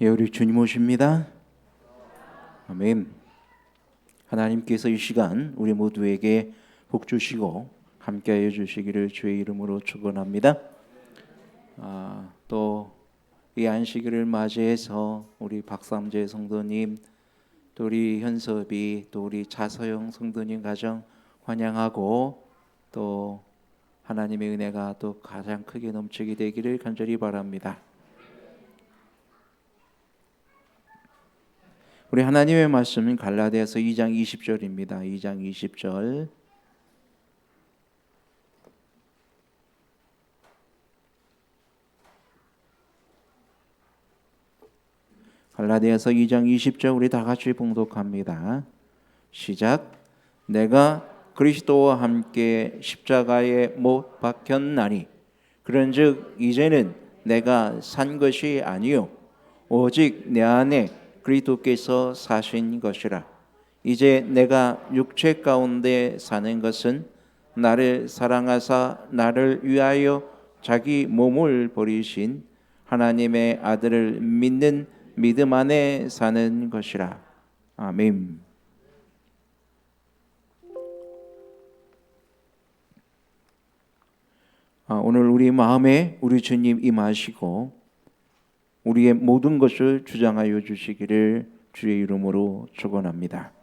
예, 우리 주님 오십니다. 아멘. 하나님께서 이 시간 우리 모두에게 복 주시고 함께하여 주시기를 주의 이름으로 축원합니다. 또 이 안식일을 맞이해서 우리 박삼재 성도님, 또 우리 현섭이, 또 우리 자서영 성도님 가정 환영하고, 또 하나님의 은혜가 또 가장 크게 넘치게 되기를 간절히 바랍니다. 우리 하나님의 말씀은 갈라디아서 2장 20절입니다. 2장 20절. 갈라디아서 2장 20절 우리 다 같이 봉독합니다. 시작. 내가 그리스도와 함께 십자가에 못 박혔나니 그런즉 이제는 내가 산 것이 아니요 오직 내 안에 그리스도께서 사신 것이라. 이제 내가 육체 가운데 사는 것은 나를 사랑하사 나를 위하여 자기 몸을 버리신 하나님의 아들을 믿는 믿음 안에 사는 것이라. 아멘. 오늘 우리 마음에 우리 주님 임하시고 우리의 모든 것을 주장하여 주시기를 주의 이름으로 축원합니다.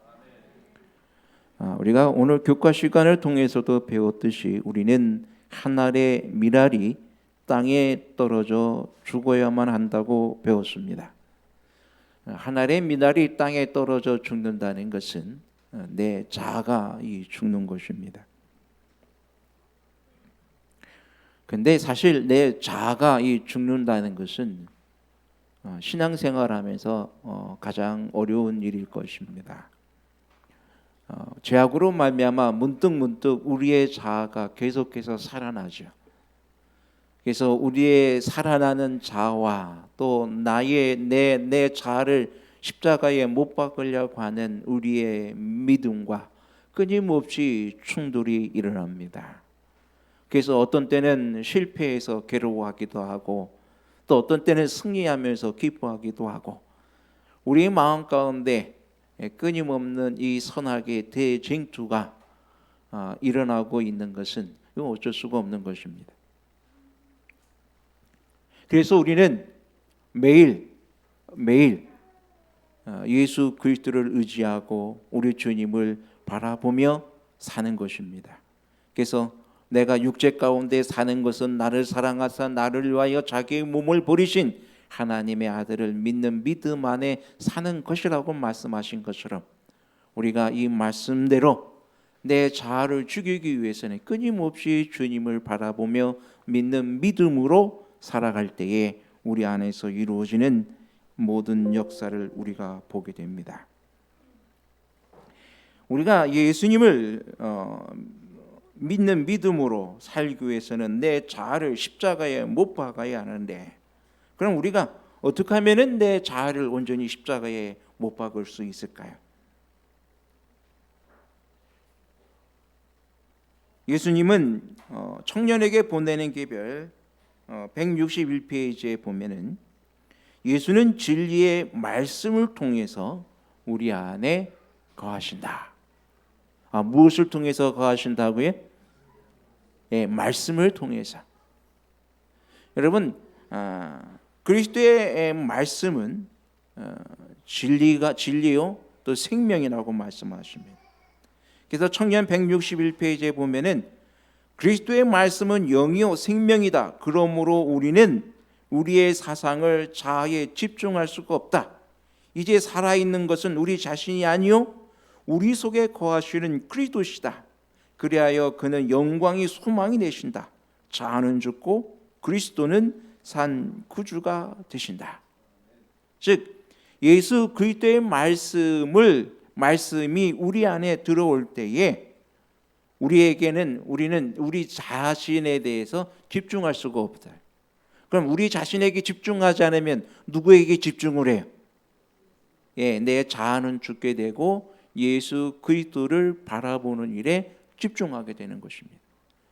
우리가 오늘 교과 시간을 통해서도 배웠듯이 우리는 한 알의 밀알이 땅에 떨어져 죽어야만 한다고 배웠습니다. 한 알의 밀알이 땅에 떨어져 죽는다는 것은 내 자아가 죽는 것입니다. 근데 사실 내 자아가 죽는다는 것은 신앙생활하면서 가장 어려운 일일 것입니다. 죄악으로 말미암아 문득 우리의 자아가 계속해서 살아나죠. 그래서 우리의 살아나는 자아와 또 나의 내 자아를 십자가에 못 박으려고 하는 우리의 믿음과 끊임없이 충돌이 일어납니다. 그래서 어떤 때는 실패해서 괴로워하기도 하고 또 어떤 때는 승리하면서 기뻐하기도 하고 우리 마음 가운데 끊임없는 이 선악의 대쟁투가 일어나고 있는 것은 이건 어쩔 수가 없는 것입니다. 그래서 우리는 매일 예수 그리스도를 의지하고 우리 주님을 바라보며 사는 것입니다. 그래서 내가 육체 가운데 사는 것은 나를 사랑하사 나를 위하여 자기의 몸을 버리신 하나님의 아들을 믿는 믿음 안에 사는 것이라고 말씀하신 것처럼 우리가 이 말씀대로 내 자아를 죽이기 위해서는 끊임없이 주님을 바라보며 믿는 믿음으로 살아갈 때에 우리 안에서 이루어지는 모든 역사를 우리가 보게 됩니다. 우리가 예수님을 믿는 믿음으로 살기 위해서는 내 자아를 십자가에 못 박아야 하는데, 그럼 우리가 어떻게 하면 내 자아를 온전히 십자가에 못 박을 수 있을까요? 예수님은 청년에게 보내는 계별 161페이지에 보면은 예수는 진리의 말씀을 통해서 우리 안에 거하신다. 무엇을 통해서 거하신다고요? 말씀을 통해서. 여러분, 그리스도의 말씀은 진리요 또 생명이라고 말씀하십니다. 그래서 청년 161페이지에 보면은 그리스도의 말씀은 영이요 생명이다. 그러므로 우리는 우리의 사상을 자아에 집중할 수가 없다. 이제 살아있는 것은 우리 자신이 아니요 우리 속에 거하시는 그리스도시다. 그리하여 그는 영광이 소망이 되신다. 자아는 죽고 그리스도는 산 구주가 되신다. 즉 예수 그리스도의 말씀이 우리 안에 들어올 때에 우리는 우리 자신에 대해서 집중할 수가 없다. 그럼 우리 자신에게 집중하지 않으면 누구에게 집중을 해요? 내 자아는 죽게 되고 예수 그리스도를 바라보는 일에 집중하게 되는 것입니다.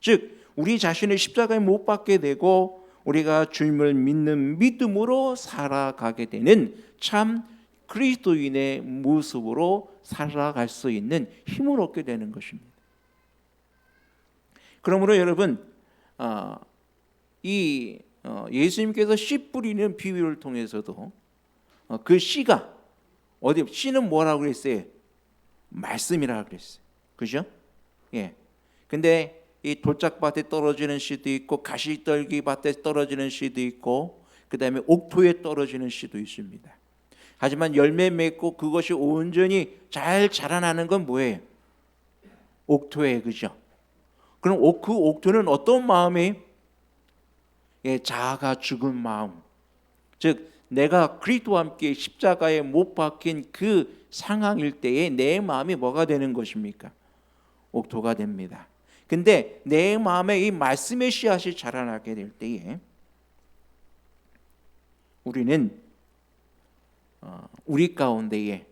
즉 우리 자신을 십자가에 못 박게 되고 우리가 주님을 믿는 믿음으로 살아가게 되는 참 그리스도인의 모습으로 살아갈 수 있는 힘을 얻게 되는 것입니다. 그러므로 여러분, 예수님께서 씨 뿌리는 비유를 통해서도 그 씨가 씨는 뭐라고 그랬어요? 말씀이라고 그랬어요. 그죠? 예. 근데 이 돌짝밭에 떨어지는 씨도 있고 가시떨기 밭에 떨어지는 씨도 있고 그다음에 옥토에 떨어지는 씨도 있습니다. 하지만 열매 맺고 그것이 온전히 잘 자라나는 건 뭐예요? 옥토에, 그죠? 그럼 그 옥토는 어떤 마음이? 자아가 죽은 마음, 즉 내가 그리스도와 함께 십자가에 못 박힌 그 상황일 때에 내 마음이 뭐가 되는 것입니까? 옥토가 됩니다. 근데 내 마음에 이 말씀의 씨앗이 자라나게 될 때에 우리는 우리 가운데에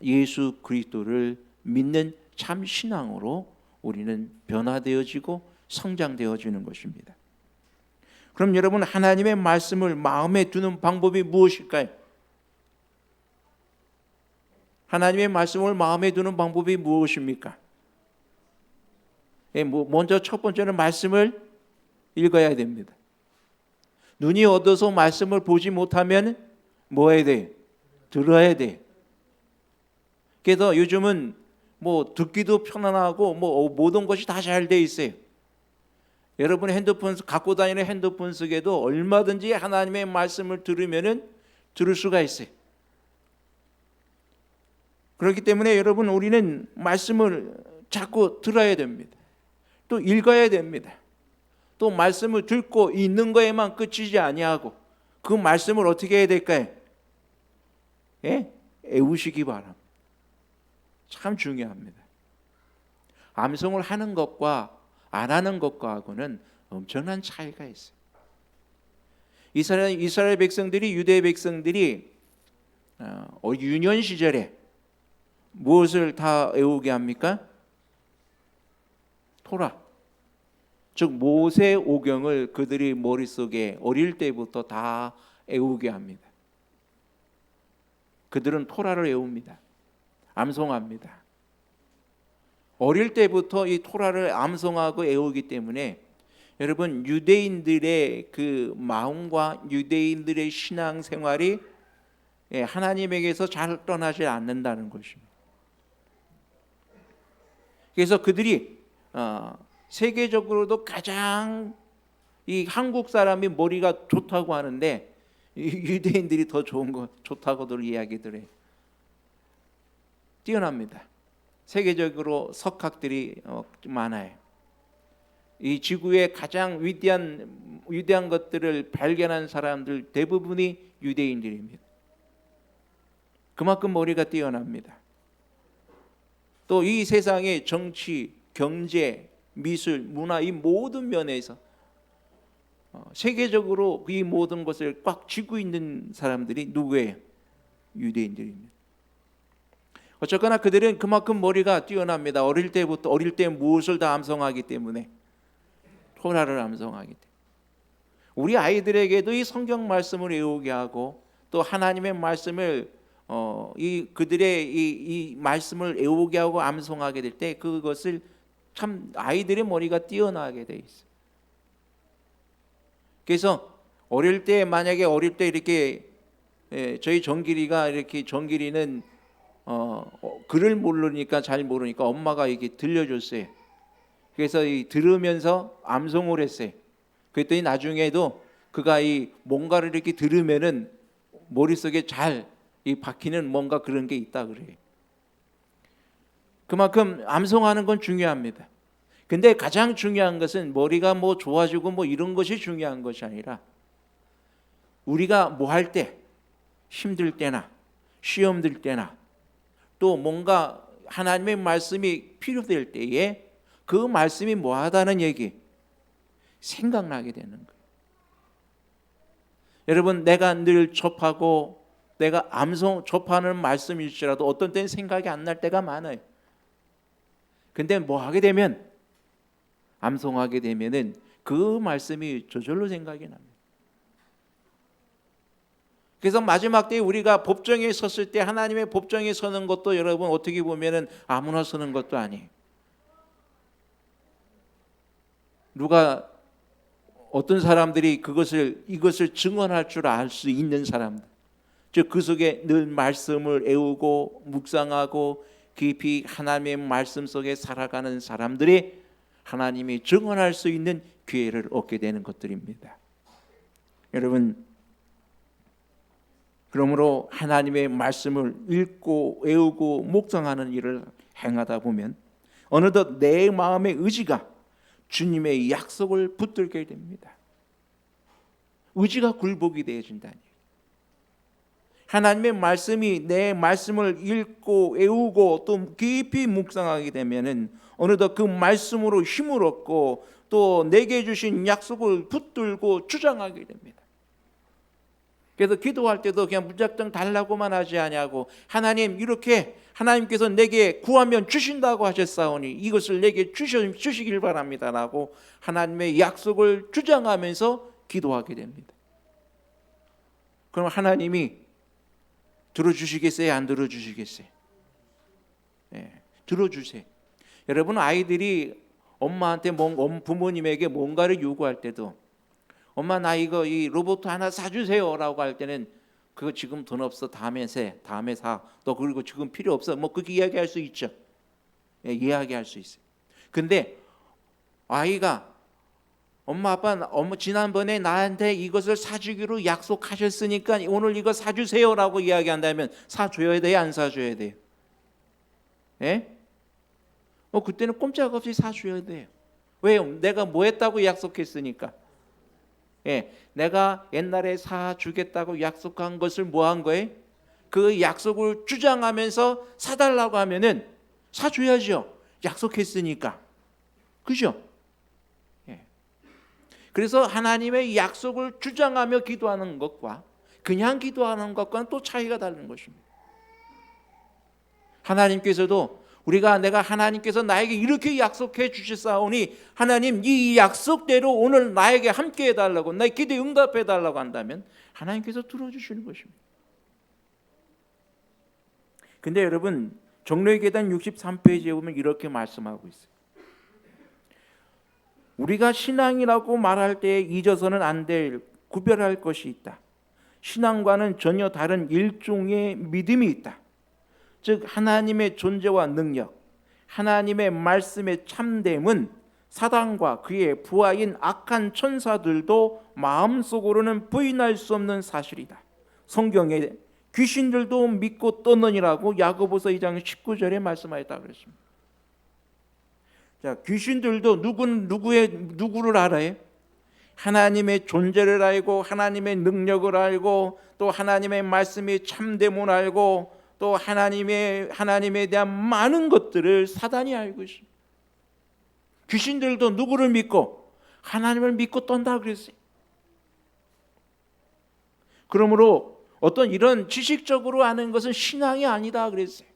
예수 그리스도를 믿는 참 신앙으로 우리는 변화되어지고 성장되어지는 것입니다. 그럼 여러분, 하나님의 말씀을 마음에 두는 방법이 무엇일까요? 하나님의 말씀을 마음에 두는 방법이 무엇입니까? 먼저 첫 번째는 말씀을 읽어야 됩니다. 눈이 어두워서 말씀을 보지 못하면 뭐 해야 돼? 들어야 돼. 그래서 요즘은 듣기도 편안하고 모든 것이 다 잘 돼 있어요. 여러분 핸드폰 갖고 다니는 핸드폰 속에도 얼마든지 하나님의 말씀을 들으면은 들을 수가 있어요. 그렇기 때문에 여러분, 우리는 말씀을 자꾸 들어야 됩니다. 또 읽어야 됩니다. 또 말씀을 듣고 있는 거에만 그치지 아니하고 그 말씀을 어떻게 해야 될까요? 애우시기 바랍니다. 참 중요합니다. 암송을 하는 것과 안 하는 것과는 엄청난 차이가 있어요. 이스라엘 백성들이, 유대 백성들이 유년 시절에 무엇을 다 외우게 합니까? 토라, 즉 모세 오경을 그들이 머릿속에 어릴 때부터 다 외우게 합니다. 그들은 토라를 외웁니다. 암송합니다. 어릴 때부터 이 토라를 암송하고 외우기 때문에 여러분, 유대인들의 그 마음과 유대인들의 신앙 생활이 하나님에게서 잘 떠나지 않는다는 것입니다. 그래서 그들이 세계적으로도 가장 이 한국 사람이 머리가 좋다고 하는데 유대인들이 더 좋다고들 이야기들 해요. 뛰어납니다. 세계적으로 석학들이 많아요. 이 지구의 가장 위대한 것들을 발견한 사람들 대부분이 유대인들입니다. 그만큼 머리가 뛰어납니다. 또 이 세상의 정치, 경제, 미술, 문화 이 모든 면에서 세계적으로 이 모든 것을 꽉 쥐고 있는 사람들이 누구예요? 유대인들입니다. 어쨌거나 그들은 그만큼 머리가 뛰어납니다. 어릴 때 무엇을 다 암송하기 때문에, 토라를 암송하기 때문에. 우리 아이들에게도 이 성경 말씀을 외우게 하고 또 하나님의 말씀을 그들의 이 말씀을 외우게 하고 암송하게 될 때 그것을 참 아이들의 머리가 뛰어나게 돼 있어요. 그래서 만약에 어릴 때 이렇게 저희 정길이는 글을 모르니까 잘 모르니까 엄마가 이렇게 들려줬어요. 그래서 들으면서 암송을 했어요. 그랬더니 나중에도 그가 뭔가를 이렇게 들으면은 머릿속에 잘 박히는 뭔가 그런 게 있다 그래요. 그만큼 암송하는 건 중요합니다. 근데 가장 중요한 것은 머리가 좋아지고 이런 것이 중요한 것이 아니라 우리가 할 때, 힘들 때나 시험 들 때나 또 뭔가 하나님의 말씀이 필요될 때에 그 말씀이 뭐하다는 얘기, 생각나게 되는 거예요. 여러분, 내가 늘 접하고 내가 접하는 말씀일지라도 어떤 때는 생각이 안 날 때가 많아요. 근데 하게 되면, 암송하게 되면은 그 말씀이 저절로 생각이 납니다. 그래서 마지막 때에 우리가 법정에 섰을 때 하나님의 법정에 서는 것도 여러분 어떻게 보면은 아무나 서는 것도 아니에요. 누가 어떤 사람들이 이것을 증언할 줄 알 수 있는 사람들, 즉 그 속에 늘 말씀을 애우고 묵상하고 깊이 하나님의 말씀 속에 살아가는 사람들이 하나님이 증언할 수 있는 기회를 얻게 되는 것들입니다. 여러분, 그러므로 하나님의 말씀을 읽고 외우고 묵상하는 일을 행하다 보면 어느덧 내 마음의 의지가 주님의 약속을 붙들게 됩니다. 의지가 굴복이 되어진다니. 하나님의 말씀이 내 말씀을 읽고 외우고 또 깊이 묵상하게 되면은 어느덧 그 말씀으로 힘을 얻고 또 내게 주신 약속을 붙들고 주장하게 됩니다. 그래서 기도할 때도 그냥 무작정 달라고만 하지 아니하고 하나님 이렇게 하나님께서 내게 구하면 주신다고 하셨사오니 이것을 내게 주시길 바랍니다라고 하나님의 약속을 주장하면서 기도하게 됩니다. 그럼 하나님이 들어주시겠어요? 안 들어주시겠어요? 네, 들어주세요. 여러분, 아이들이 엄마한테 부모님에게 뭔가를 요구할 때도 엄마 나 이 로봇 하나 사주세요라고 할 때는 그거 지금 돈 없어 다음에 사 너 그리고 지금 필요 없어 뭐 그렇게 이야기할 수 있죠. 예, 이야기할 수 있어요. 근데 아이가 엄마 지난번에 나한테 이것을 사주기로 약속하셨으니까 오늘 이거 사주세요라고 이야기한다면 사줘야 돼요? 안 사줘야 돼요? 예? 그때는 꼼짝없이 사줘야 돼요. 왜요? 내가 뭐 했다고 약속했으니까. 예, 내가 옛날에 사주겠다고 약속한 것을 뭐 한 거예요? 그 약속을 주장하면서 사달라고 하면은 사줘야죠. 약속했으니까. 그죠? 예. 그래서 하나님의 약속을 주장하며 기도하는 것과 그냥 기도하는 것과는 또 차이가 다른 것입니다. 하나님께서도 내가 하나님께서 나에게 이렇게 약속해 주셨사오니 하나님 이 약속대로 오늘 나에게 함께 해달라고 나의 기도에 응답해 달라고 한다면 하나님께서 들어주시는 것입니다. 근데 여러분 종로의 계단 63페이지에 보면 이렇게 말씀하고 있어요. 우리가 신앙이라고 말할 때에 잊어서는 안 될 구별할 것이 있다. 신앙과는 전혀 다른 일종의 믿음이 있다. 즉 하나님의 존재와 능력, 하나님의 말씀의 참됨은 사단과 그의 부하인 악한 천사들도 마음속으로는 부인할 수 없는 사실이다. 성경에 귀신들도 믿고 떠느니라고 야고보서 2장 19절에 말씀하였다 그랬습니다. 자, 귀신들도 누구를 알아요? 하나님의 존재를 알고 하나님의 능력을 알고 또 하나님의 말씀의 참됨을 알고 또 하나님에 대한 많은 것들을 사단이 알고 있습니다. 귀신들도 누구를 믿고 하나님을 믿고 떤다 그랬어요. 그러므로 어떤 이런 지식적으로 아는 것은 신앙이 아니다 그랬어요.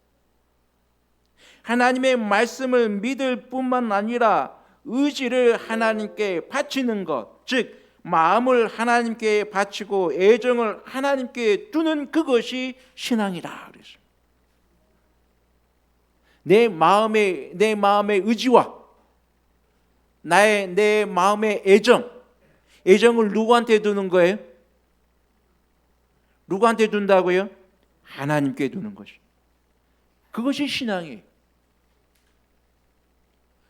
하나님의 말씀을 믿을 뿐만 아니라 의지를 하나님께 바치는 것, 즉 마음을 하나님께 바치고 애정을 하나님께 두는 그것이 신앙이다 그랬습니다. 내 마음의 의지와 내 마음의 애정을 누구한테 두는 거예요? 누구한테 둔다고요? 하나님께 두는 것이. 그것이 신앙이에요.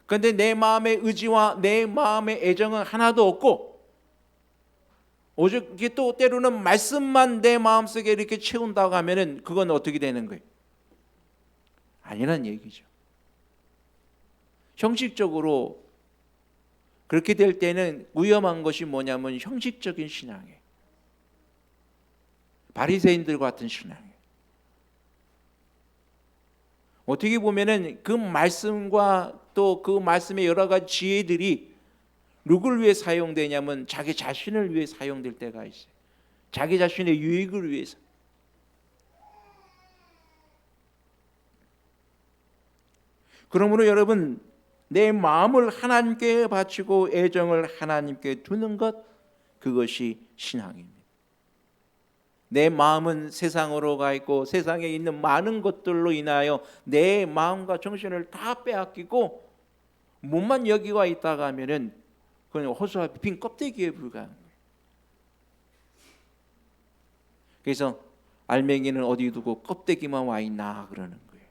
그런데 내 마음의 의지와 내 마음의 애정은 하나도 없고 오직 이게 또 때로는 말씀만 내 마음속에 이렇게 채운다고 하면은 그건 어떻게 되는 거예요? 아니란 얘기죠. 형식적으로 그렇게 될 때는 위험한 것이 뭐냐면 형식적인 신앙이에요. 바리새인들 같은 신앙이에요. 어떻게 보면은 그 말씀과 또 그 말씀의 여러 가지 지혜들이 누구를 위해 사용되냐면 자기 자신을 위해 사용될 때가 있어요. 자기 자신의 유익을 위해서. 그러므로 여러분 내 마음을 하나님께 바치고 애정을 하나님께 두는 것, 그것이 신앙입니다. 내 마음은 세상으로 가 있고 세상에 있는 많은 것들로 인하여 내 마음과 정신을 다 빼앗기고 몸만 여기 와 있다가 하면은 그건 호수와 빈 껍데기에 불과한 거예요. 그래서 알맹이는 어디 두고 껍데기만 와 있나 그러는 거예요.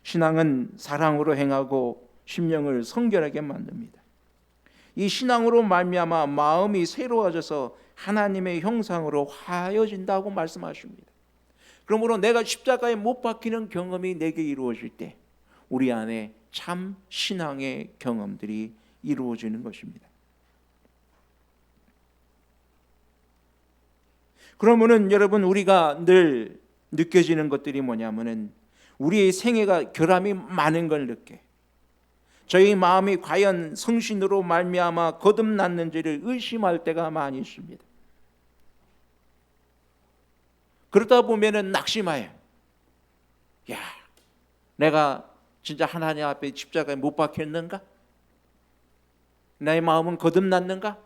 신앙은 사랑으로 행하고 심령을 성결하게 만듭니다. 이 신앙으로 말미암아 마음이 새로워져서 하나님의 형상으로 화해진다고 말씀하십니다. 그러므로 내가 십자가에 못 박히는 경험이 내게 이루어질 때 우리 안에 참 신앙의 경험들이 이루어지는 것입니다. 그러면은 여러분, 우리가 늘 느껴지는 것들이 뭐냐면은 우리의 생애가 결함이 많은 걸 느껴요. 저희 마음이 과연 성신으로 말미암아 거듭났는지를 의심할 때가 많이 있습니다. 그러다 보면은 낙심해요. 야, 내가 진짜 하나님 앞에 십자가에 못 박혔는가? 나의 마음은 거듭났는가?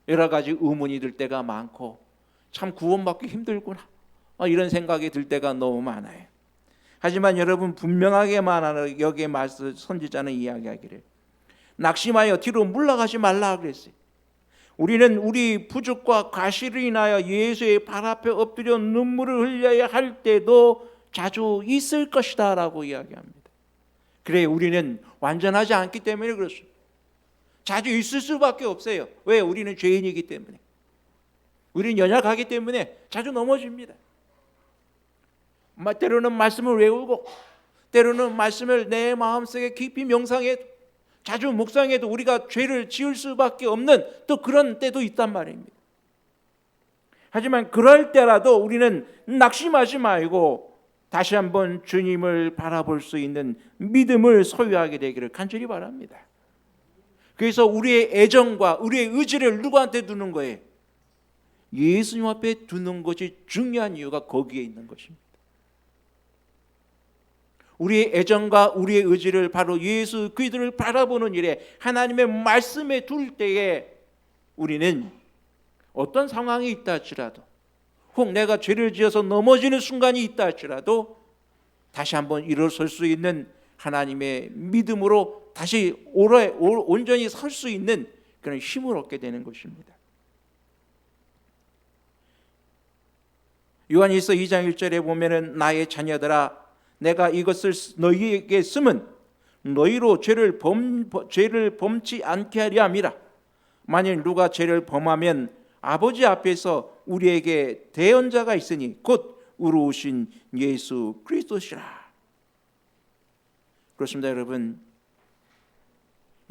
여러 가지 의문이 들 때가 많고 참 구원받기 힘들구나, 이런 생각이 들 때가 너무 많아요. 하지만 여러분, 분명하게만 여기에 말씀 선지자는 이야기하기를 낙심하여 뒤로 물러가지 말라 그랬어요. 우리는 우리 부족과 과실을 인하여 예수의 발 앞에 엎드려 눈물을 흘려야 할 때도 자주 있을 것이다 라고 이야기합니다. 그래, 우리는 완전하지 않기 때문에 그렇습니다. 자주 있을 수밖에 없어요. 왜? 우리는 죄인이기 때문에. 우리는 연약하기 때문에 자주 넘어집니다. 때로는 말씀을 외우고 때로는 말씀을 내 마음속에 깊이 명상해도 자주 묵상해도 우리가 죄를 지을 수밖에 없는 또 그런 때도 있단 말입니다. 하지만 그럴 때라도 우리는 낙심하지 말고 다시 한번 주님을 바라볼 수 있는 믿음을 소유하게 되기를 간절히 바랍니다. 그래서 우리의 애정과 우리의 의지를 누구한테 두는 거예요? 예수님 앞에 두는 것이 중요한 이유가 거기에 있는 것입니다. 우리의 애정과 우리의 의지를 바로 예수 그리스도를 바라보는 일에 하나님의 말씀에 둘 때에 우리는 어떤 상황이 있다 할지라도, 혹 내가 죄를 지어서 넘어지는 순간이 있다 할지라도 다시 한번 일어설 수 있는 하나님의 믿음으로 다시 온전히 설 수 있는 그런 힘을 얻게 되는 것입니다. 요한일서 2장 1절에 보면은 나의 자녀들아, 내가 이것을 너희에게 쓰면 너희로 죄를 범치 않게 하려 함이라. 만일 누가 죄를 범하면 아버지 앞에서 우리에게 대언자가 있으니 곧 의로우신 예수 그리스도시라. 그렇습니다, 여러분.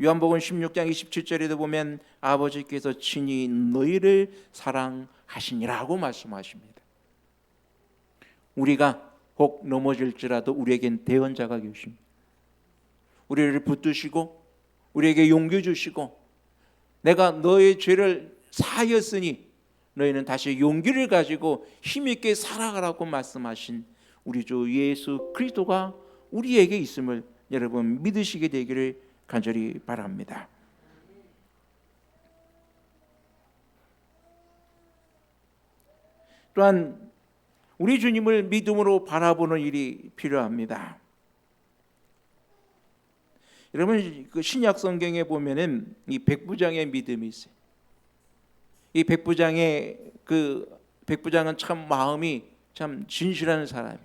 요한복음 16장 27절에도 보면 아버지께서 친히 너희를 사랑하시니라고 말씀하십니다. 우리가 혹 넘어질지라도 우리에겐 대언자가 계십니다. 우리를 붙드시고 우리에게 용기 주시고 내가 너의 죄를 사하였으니 너희는 다시 용기를 가지고 힘있게 살아가라고 말씀하신 우리 주 예수 그리스도가 우리에게 있음을 여러분 믿으시게 되기를 간절히 바랍니다. 또한 우리 주님을 믿음으로 바라보는 일이 필요합니다. 여러분, 그 신약 성경에 보면은 이 백부장의 믿음이 있어요. 이 백부장은 참 마음이 참 진실한 사람이에요.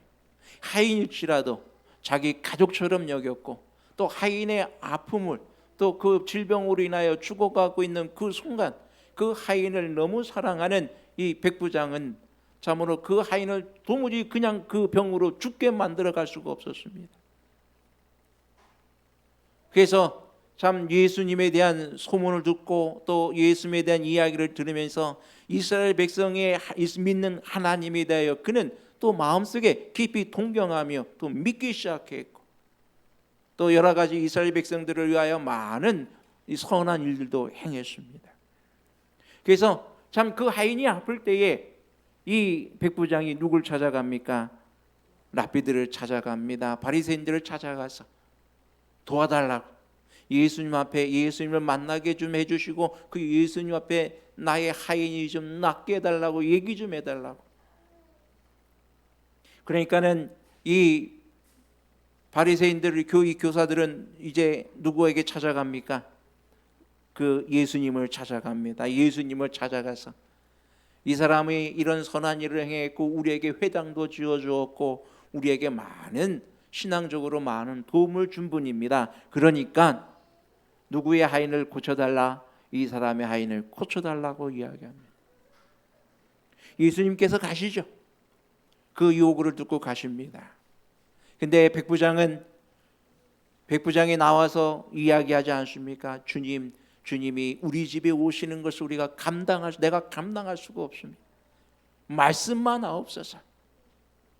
하인일지라도 자기 가족처럼 여겼고 또 하인의 아픔을 또 그 질병으로 인하여 죽어가고 있는 그 순간 그 하인을 너무 사랑하는 이 백부장은 참으로 그 하인을 도무지 그냥 그 병으로 죽게 만들어 갈 수가 없었습니다. 그래서 참 예수님에 대한 소문을 듣고 또 예수님에 대한 이야기를 들으면서 이스라엘 백성의 믿는 하나님에 대하여 그는 또 마음속에 깊이 동경하며 또 믿기 시작했고 또 여러 가지 이스라엘 백성들을 위하여 많은 선한 일들도 행했습니다. 그래서 참 그 하인이 아플 때에 이 백부장이 누굴 찾아갑니까? 랍비들을 찾아갑니다. 바리새인들을 찾아가서 도와달라고, 예수님 앞에 예수님을 만나게 좀 해주시고 그 예수님 앞에 나의 하인이 좀 낫게 해달라고 얘기 좀 해달라고. 그러니까는 이 바리새인들, 교사들은 이제 누구에게 찾아갑니까? 그 예수님을 찾아갑니다. 예수님을 찾아가서 이 사람이 이런 선한 일을 행했고 우리에게 회당도 지어주었고 우리에게 많은 신앙적으로 많은 도움을 준 분입니다. 그러니까 누구의 하인을 고쳐달라? 이 사람의 하인을 고쳐달라고 이야기합니다. 예수님께서 가시죠. 그 요구를 듣고 가십니다. 근데 백부장이 나와서 이야기하지 않습니까? 주님이 우리 집에 오시는 것을 내가 감당할 수가 없습니다. 말씀만 하옵소서.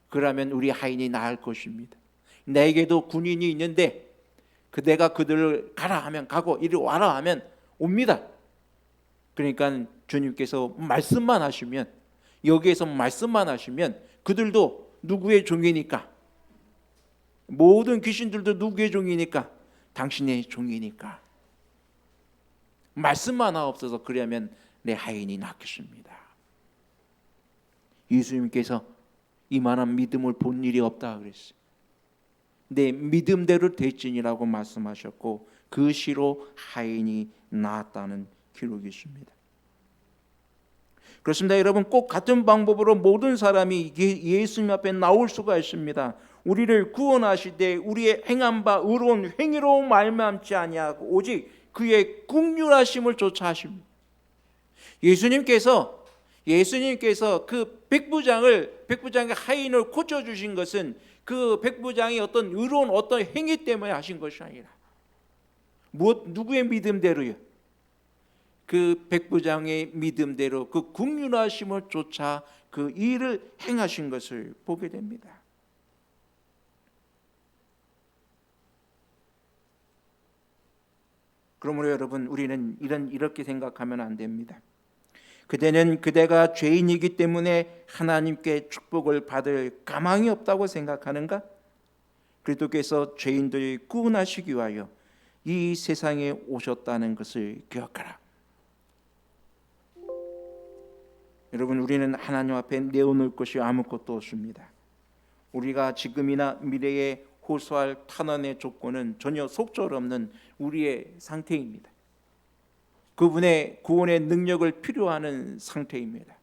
그러면 우리 하인이 나을 것입니다. 내게도 군인이 있는데 내가 그들을 가라 하면 가고 이리 와라 하면 옵니다. 그러니까 주님께서 말씀만 하시면, 여기에서 말씀만 하시면 그들도 누구의 종이니까, 모든 귀신들도 누구의 종이니까? 당신의 종이니까 말씀만 하옵소서. 그러면 내 하인이 낫겠습니다. 예수님께서 이만한 믿음을 본 일이 없다 그랬어요. 내 믿음대로 될지니라고 말씀하셨고 그 시로 하인이 나았다는 기록이 있습니다. 그렇습니다. 여러분, 꼭 같은 방법으로 모든 사람이 예수님 앞에 나올 수가 있습니다. 우리를 구원하시되 우리의 행한 바 의로운 행위로 말미암지 아니하고 오직 그의 긍휼하심을 쫓아 하십니다. 예수님께서 그 백부장의 하인을 고쳐주신 것은 그 백부장이 어떤 의로운 어떤 행위 때문에 하신 것이 아니라 누구의 믿음대로요? 그 백부장의 믿음대로 그 긍휼하심을 쫓아 그 일을 행하신 것을 보게 됩니다. 그러므로 여러분, 우리는 이렇게 생각하면 안 됩니다. 그대가 죄인이기 때문에 하나님께 축복을 받을 가망이 없다고 생각하는가? 그리스도께서 죄인들을 구원하시기 위하여 이 세상에 오셨다는 것을 기억하라. 여러분, 우리는 하나님 앞에 내어놓을 것이 아무것도 없습니다. 우리가 지금이나 미래에 호소할 탄원의 조건은 전혀 속절없는 우리의 상태입니다. 그분의 구원의 능력을 필요하는 상태입니다.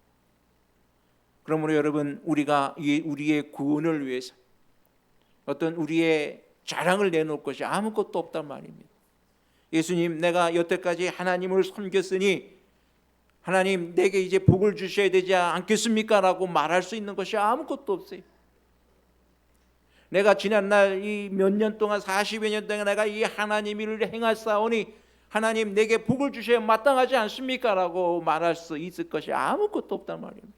그러므로 여러분, 우리가 우리의 구원을 위해서 어떤 우리의 자랑을 내놓을 것이 아무것도 없단 말입니다. 예수님, 내가 여태까지 하나님을 섬겼으니 하나님 내게 이제 복을 주셔야 되지 않겠습니까? 라고 말할 수 있는 것이 아무것도 없어요. 내가 지난날 이 몇 년 동안 40여 년 동안 내가 이 하나님 일을 행하사오니 하나님 내게 복을 주셔야 마땅하지 않습니까? 라고 말할 수 있을 것이 아무것도 없단 말입니다.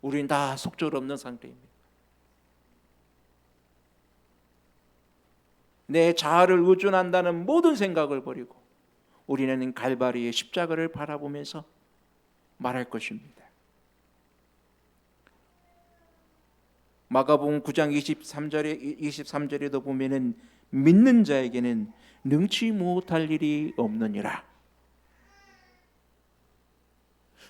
우린 다 속절없는 상태입니다. 내 자아를 의존한다는 모든 생각을 버리고 우리는 갈바리의 십자가를 바라보면서 말할 것입니다. 마가복음 9장 23절에도 보면은 믿는 자에게는 능치 못할 일이 없느니라.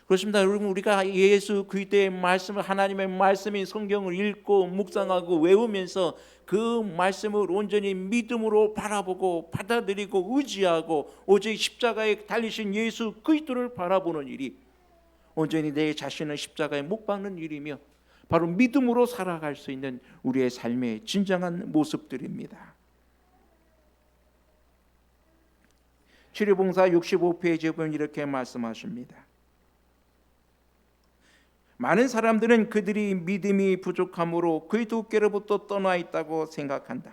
그렇습니다. 여러분, 우리가 예수 그리스도의 말씀을, 하나님의 말씀인 성경을 읽고 묵상하고 외우면서 그 말씀을 온전히 믿음으로 바라보고 받아들이고 의지하고 오직 십자가에 달리신 예수 그리스도를 바라보는 일이 온전히 내 자신을 십자가에 못 박는 일이며 바로 믿음으로 살아갈 수 있는 우리의 삶의 진정한 모습들입니다. 치료봉사 65페이지에 보면 이렇게 말씀하십니다. 많은 사람들은 그들이 믿음이 부족함으로 그리스도께로부터 떠나 있다고 생각한다.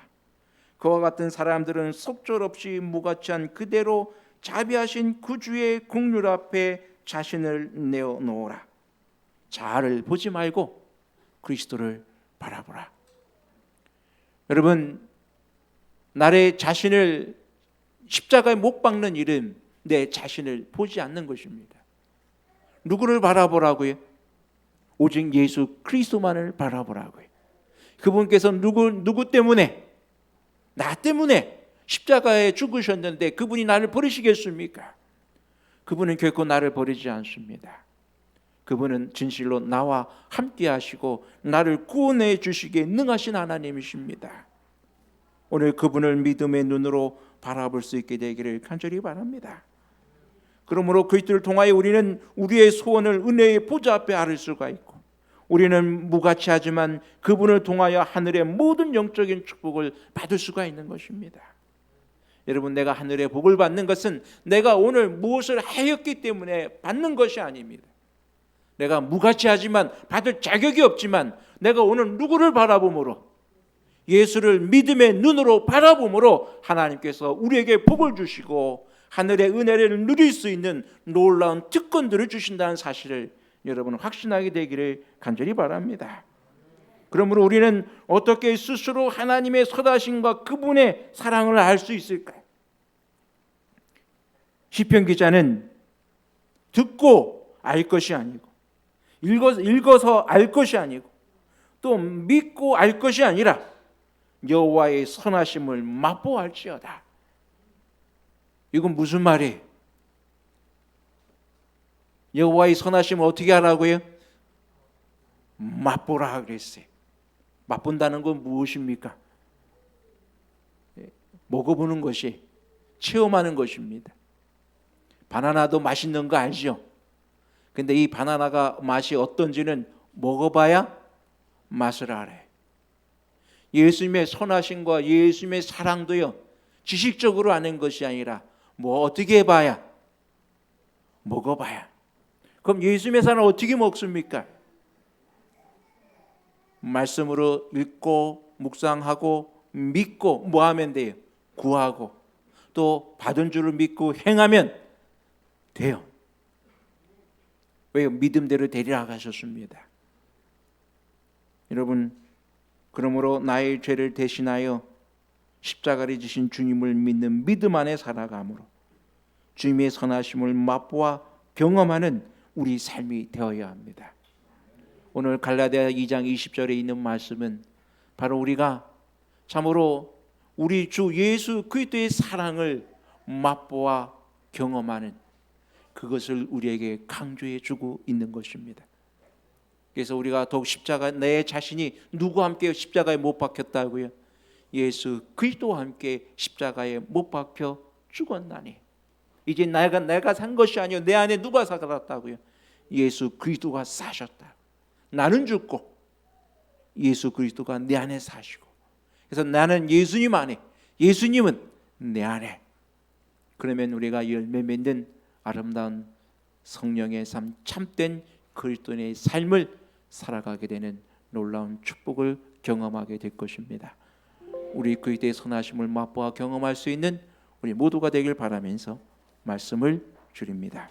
그와 같은 사람들은 속절없이 무가치한 그대로 자비하신 구주의 긍휼 앞에 자신을 내어놓으라. 자아를 보지 말고 그리스도를 바라보라. 여러분, 나의 자신을 십자가에 못 박는 일은 내 자신을 보지 않는 것입니다. 누구를 바라보라고요? 오직 예수 그리스도만을 바라보라고요. 그분께서 누구 때문에, 나 때문에 십자가에 죽으셨는데 그분이 나를 버리시겠습니까? 그분은 결코 나를 버리지 않습니다. 그분은 진실로 나와 함께 하시고 나를 구원해 주시기에 능하신 하나님이십니다. 오늘 그분을 믿음의 눈으로 바라볼 수 있게 되기를 간절히 바랍니다. 그러므로 그리스도를 통하여 우리는 우리의 소원을 은혜의 보좌 앞에 아를 수가 있고, 우리는 무가치하지만 그분을 통하여 하늘의 모든 영적인 축복을 받을 수가 있는 것입니다. 여러분, 내가 하늘의 복을 받는 것은 내가 오늘 무엇을 하였기 때문에 받는 것이 아닙니다. 내가 무가치하지만 받을 자격이 없지만 내가 오늘 누구를 바라봄으로, 예수를 믿음의 눈으로 바라봄으로 하나님께서 우리에게 복을 주시고 하늘의 은혜를 누릴 수 있는 놀라운 특권들을 주신다는 사실을 여러분 확신하게 되기를 간절히 바랍니다. 그러므로 우리는 어떻게 스스로 하나님의 선하심과 그분의 사랑을 알 수 있을까요? 시편 기자는 듣고 알 것이 아니고, 읽어서 알 것이 아니고, 또 믿고 알 것이 아니라 여호와의 선하심을 맛보알지어다. 이건 무슨 말이에요? 여호와의 선하심을 어떻게 하라고요? 맛보라 그랬어요. 맛본다는 건 무엇입니까? 먹어보는 것이, 체험하는 것입니다. 바나나도 맛있는 거 알죠? 근데 이 바나나가 맛이 어떤지는 먹어봐야 맛을 알아요. 예수님의 선하심과 예수님의 사랑도요, 지식적으로 아는 것이 아니라 어떻게 해봐야? 먹어봐야. 그럼 예수님의 사랑을 어떻게 먹습니까? 말씀으로 읽고 묵상하고 믿고 뭐 하면 돼요? 구하고 또 받은 줄을 믿고 행하면 돼요. 왜요? 믿음대로 데리러 가셨습니다. 여러분, 그러므로 나의 죄를 대신하여 십자가를 지신 주님을 믿는 믿음 안에 살아감으로 주님의 선하심을 맛보아 경험하는 우리 삶이 되어야 합니다. 오늘 갈라디아 2장 20절에 있는 말씀은 바로 우리가 참으로 우리 주 예수 그리스도의 사랑을 맛보아 경험하는 그것을 우리에게 강조해 주고 있는 것입니다. 그래서 우리가 더욱 십자가, 내 자신이 누구와 함께 십자가에 못 박혔다고요? 예수 그리스도와 함께 십자가에 못 박혀 죽었나니 이제 내가 산 것이 아니요 내 안에 누가 살았다고요? 예수 그리스도가 사셨다. 나는 죽고 예수 그리스도가 내 안에 사시고, 그래서 나는 예수님 안에, 예수님은 내 안에. 그러면 우리가 열매 맺는 아름다운 성령의 삶, 참된 그리스도인의 삶을 살아가게 되는 놀라운 축복을 경험하게 될 것입니다. 우리 그리스도의 선하심을 맛보아 경험할 수 있는 우리 모두가 되길 바라면서 말씀을 드립니다.